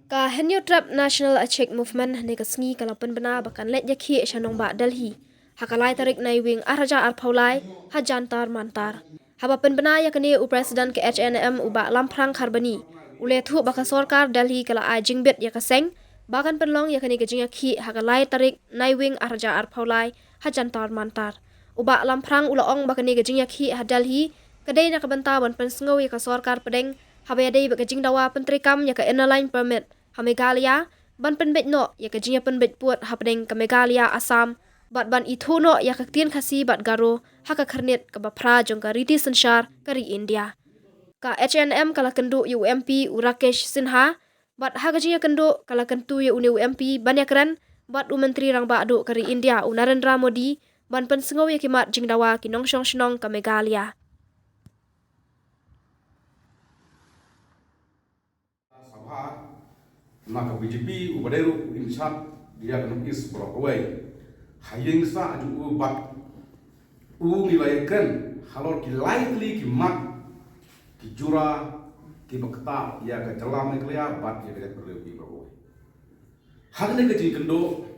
Ka Henyo Trap National Achek Movement ne ka sngi kala penbena bakan let yakhi shanong ba Delhi. Hakalai tarik nai wing araja arpaulai hajantar mantar. Haba penbena yakani u president ke HNM uba lamprang kharbani. Ule thu baka sorkar Delhi kala ai jingbet yakaseng bakan penlong yakani ke jingakhi hakalai tarik nai wing araja arpaulai hajantar mantar. Uba lamprang ulaong bakani ke jingakhi ha Delhi kadai nak benta wan pensngo yaka sorkar pedeng haba yadai baka jingdawa pentrikam yaka innerline permit ha Meghalaya ban penbet no ya ka jinya penbet puat ha pedeng ka Meghalaya Assam ban itu no ya ka tien khasi bat garo ha ka kharnet ka bapra jong ka riti sanshar kari India ka HNM kala kendu UMP Rakesh Sinha bat ha ka jinya kendu kala kentu ya UMP banyakran bat menteri rang ba do kari India Narendra Modi ban pensengo ya kimat jingdawa kinong shnong ka Meghalaya Maka BJP ubaderu inshat dia kena is Brockway hayeng sa aju ubat nilaikan halor ki likely ki mat ki jura ki bakta ya ke celam eklia bat ya ke perlu ki Brockway hagne ke ji kendo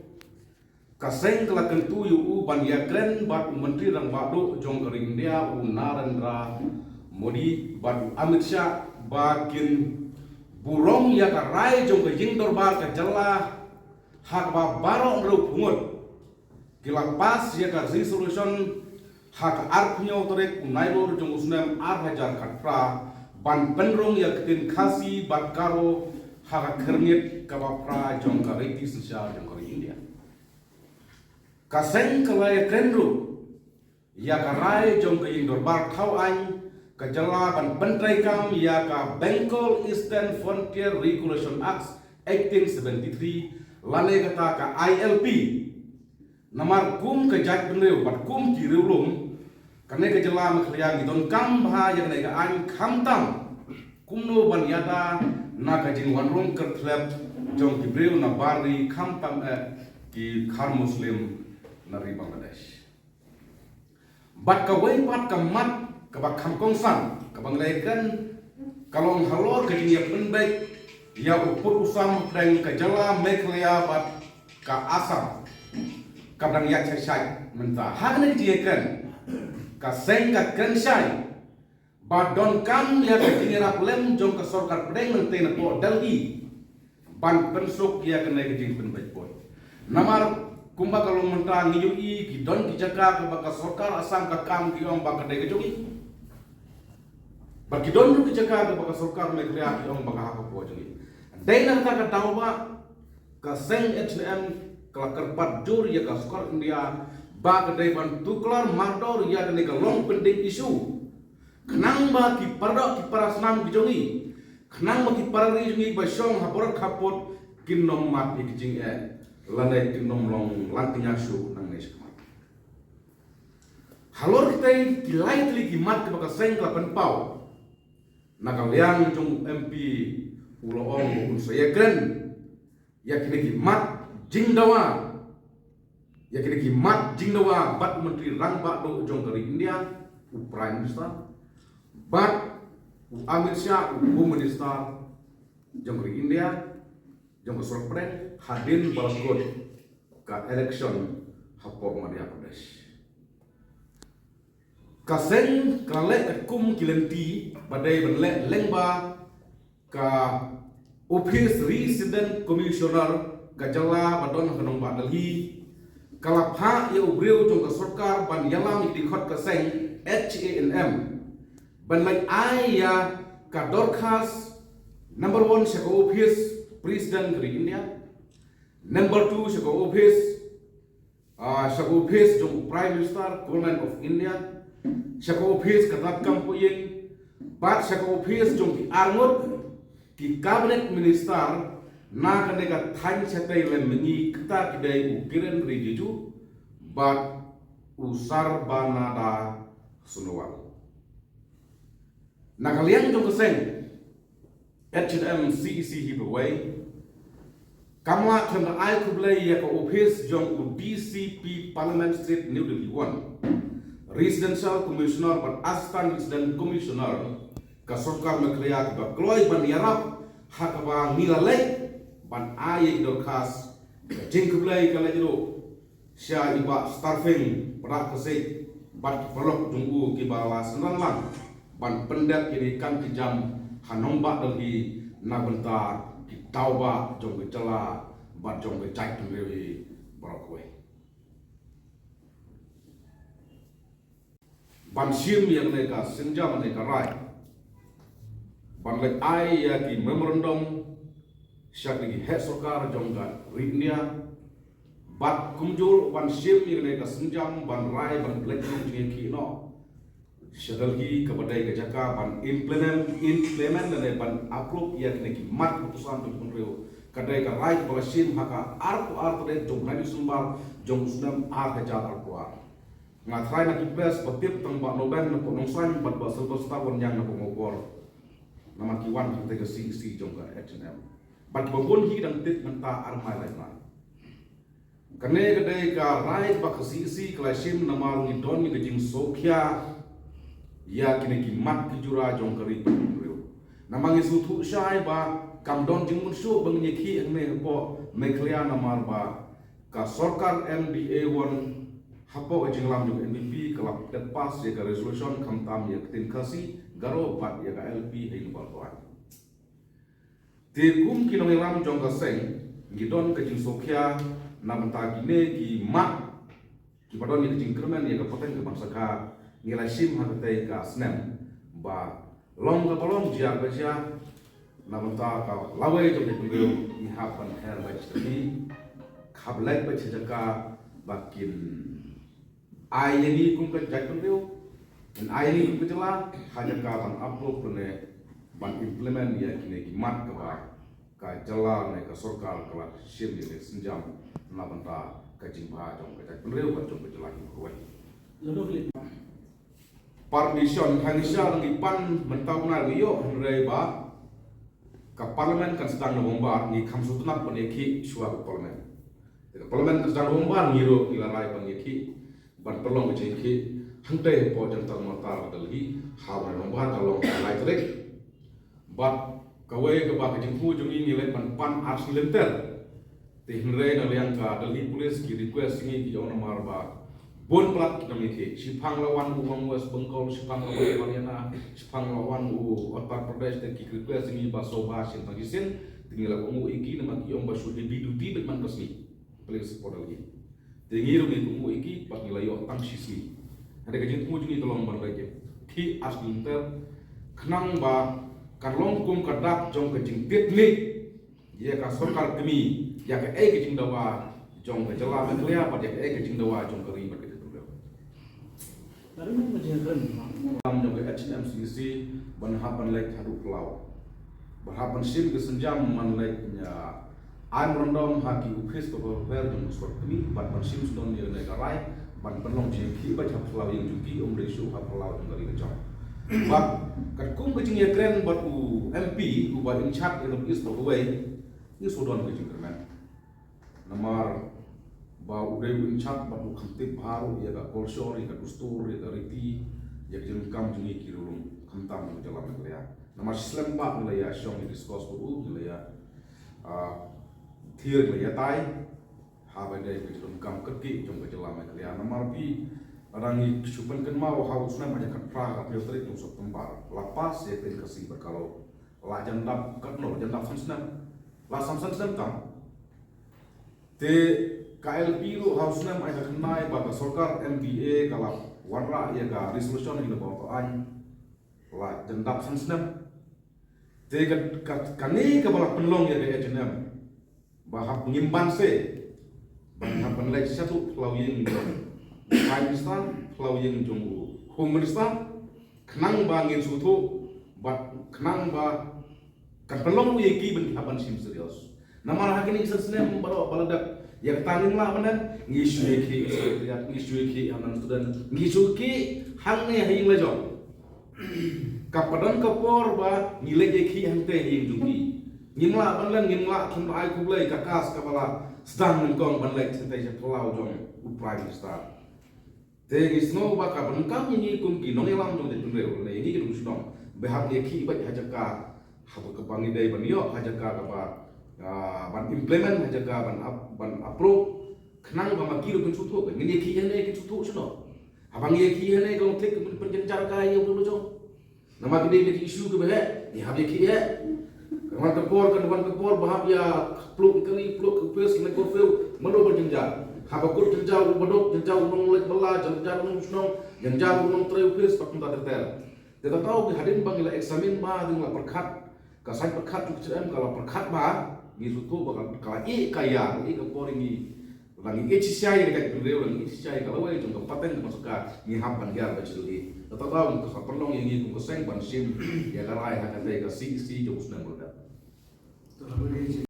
kaseng kala kentu yu ban ya kren bat menteri rang badu jong kari India Narendra Modi bat Amit Shah bakin burong ya ka rai jong ke jing dorbar ka jalla hak ba barong ru pungut kila pas ya ka resolution hak arpnyo torek unailor jong usnam 8000 katra ban penrong ya ketin khasi bat karo hak kernit ka ba pra jong ka reti sosial jong ka India kaseng kala ya kenru ya ka rai jong ke jing dorbar thau an Kejala ban bentrai kam ya ka Bengal Eastern Frontier Regulation Act 1873 lane kata ka ILP namar kum ke jak benleu bat kum ki reulum kane kejala makhliya gidon kam bha ya ne ka an khamtam kumno ban yada na ka jin wanrong kertlep jong ki breu na bari khamtam ki khar muslim nari Bangladesh bat ka wei pat ka mat kabak kangkong san kabang laikan kalong halor ke jinya penbaik ya upur usam dan kejala Meghalaya bat ka Assam kabang ya cesai mentah hagne diakan ka seng ka kenshai bat don kam ya ke jinya lem jong ka sorkar pedeng mentena po Delhi ban pensuk ya kena ke jinya penbaik po namar kumba kalong mentah ngiyui ki don ki jaga ka sorkar Assam ka kam ki om ba ka de jogi bagi don ke jaga baka sorkar Meghalaya ki ong baka hapa po jangi dai na ta ka tawba ka seng HNM kala kerpat jur ya ka skor India ba ka dai ban tuklar mardor ya ka ne ka long pending isu khnang ba ki pardo ki parasnam ki jongi khnang ba ki parari jongi ba shong haporat khapot kinnom mat ki jing lanai kinnom long lantinya su nang nes kamat halor kita ki lightly ki mat ka baka seng ka penpau nakaliang jong MP uloong un saya kren ya kini ki mat jingdawa bat menteri rang ba do jong kari India u prime minister bat u Amit Shah u home minister jong kari India jong kesor pren hadin balakot ka election hapor Madhya Pradesh kaseng kalek kum kilenti badai benlek lengba ka office resident commissioner gajala badon hanong ba Delhi kalapha ya ubreu jong ka sarkar ban yalam di khot kaseng HANM benlek ai ya ka dorkhas number 1 shaka office president kari India number 2 shaka office jong prime minister government of India shaka office katat kampuyin bat shaka office jong ki arngot ki cabinet minister na kane ka than chatai le mengi kta kidai u kiren rijiju bat usar banada sunowal nakaliang jong keseng HNM CEC hibawai kamwa thanda ai kublai ya ka office jong u DCP Parliament Street New Delhi 1 Residential Commissioner but Assistant Resident Commissioner ka sorkar Meghalaya ka kloi ban yarap hakaba ngilalai ban ai dorkas jing kublai kala jero sya iba starving perak kesik bat pelok junggu ki bala senang ban pendat kini kan kijam hanomba dalhi na bentar ki tauba jong ke cela bat jong ke cai tungrewi barokwe ban sim yang neka senjam neka rai ban lek ai ya ki memorandum syak lagi het sokar jong ka ritnia bat kumjul ban sim yang neka senjam ban rai ban black jong ki no syadalgi kabadai kajaka ban implement dan ban upload ya kena ki mat putusan tu penreu kadai ka right bala sim haka artu de jong hadi sumbal jong sunam ar kaja artu ar ngatrai na ki press patip tang ba noben na ko nongsan bat ba sel tahun yang na ko ngobor nama ki wan kita ke si jong ka H&M bat babon hi dang tit menta armai lai na kane kadai ka right ba si klasim namal ni don ni gejing sokhya ya kini ki mat ki jura jong kari reu namangi sutu syai ba kam don jing mun su bang ni ki me po me klia namar ba ka sarkar MDA won hapo jing lam jong MVP kelap det pas ya ka resolution kam tam ya tin kasi garo pat ya ka LP hin ba toan ti kum ki nong lam jong ka seng ngidon ka jing sokhya namta gine ki mat ki padon ni jing kermen ya ka poten ke bangsa ka nilai sim hakai ka snem ba long ka palong jia baca namanta ka lawai jom de pungeu ni hapan her ba chini khablek ba chaka bakin ai ni kum ka jai pungeu dan ai ni kum jela haja ka ban upload pune ban implement ya kini ki mat ka ba ka jela ne ka sarkar ka sim ni senjam namanta ka jingba jom ka jai pungeu ba jom ka jela ki kuai permission Indonesia lagi pan mentau na riyo henrei ba ka parlimen kan sedang nombar ni kam sutunak peneki suara parlimen kan sedang nombar ngiro ilarai peneki ban tolong jeki hangte po jantar matar dalhi hawa nombar kalong lai trek bat kawe ke ba kejinghu jungi nilai pan arsilenter te henrei na liang ka dalhi police ki request ni ki ona marba bon plat namiki sipang lawan uang West Bengal sipang lawan Haryana sipang lawan Uttar Pradesh dan ki request ini baso basin tagisin tinggal ungu iki nama ki om basu heavy duty betman kasni paling support lagi tinggal ni ungu iki pas nilai yo tang sisi ada kejin ungu jungi tolong ban lagi ki aslinter kenang ba karlong kum kadak jong kejing teknik ya ka sarkar kemi ya ka kejing dawa jong ke jela melia pada kejing dawa jong keri Lalu mau menjaga Dalam jaga H&M CC berhapan lek hadu pulau berhapan sim kesenjam man leknya I'm random haki upis to ver jong sport kami ban sim don dia naik rai ban penong jeki baca pulau yang juki resu ha pulau jong dari kecau bab kat kum kecing ya keren bat MP u ba in chat in is to way ni sudon kecing keren namar ba udah uncap batu kentip baru ya ka kolsor ya ka dustur ya ka riti ya jeung kam jungi kirulung kentam nu jalan ya nama Islam ba nilai ya syong discuss bu nilai ya thir nilai ya tai ha ba dai ke jeung kam keki jeung ke jalan ya nama pi rangi supan kan mau haus na banyak kan pra ka piltri tu sok tembar lapas ya pen kasih berkalau la jandap katno jandap samsnan la samsnan tam te KLP lu hausnya mai kenai baka sarkar MBA kala warra ya ga resolution ini bawa an la jendap sansnem te kani ka bala penlong ya ga H&M bahap ngimban se bahap penlek satu pelawing Prime Minister pelawing jonggu Home Minister kenang bangin sutu bat kenang ba kan penlong ye ki ben haban sim serius nama hakini sansnem baladak ya ketangin lah benar ngisu ki anak student ngisu ki hangne hing lejo kapadan kapor ba nilai ki hante hing juki ngimla banlan ngimla kim ai kublai kakas kapala sedang mengkong banlek sentai pulau jong uprai star te ngisno ba kapan kam ni kum ki nong elang jong de tunre ne ini ki dong behap ye ki ba hajaka habu kebangi dai banio hajaka ka ba ban implement aja ka ban approve kenang ba makiru kun sutu kan ngini ki hene ki sutu suno abang ye ki hene kalau tek penjenjar ka ye bu jong nama gede ki isu ke be ni hab ye ki ye wan ke por bahab ya pluk kali pluk pes ne ko feu mado penjenjar hab ko jenjar mado jenjar nong lek bala jenjar nong suno jenjar nong treu pes pak ta tertel kita tahu di hadin bang ila eksamin ba dengan perkat kasai perkat tu kalau perkat ba ni sutu bakal kala kaya ke poringi lagi cisai dekat beliau lagi cisai kalau wei jong paten masuk ka ni hab ban gar ba chili tahu ka perlong yang ni ku seng ban sim ya karai hakan dai ka si jong sunan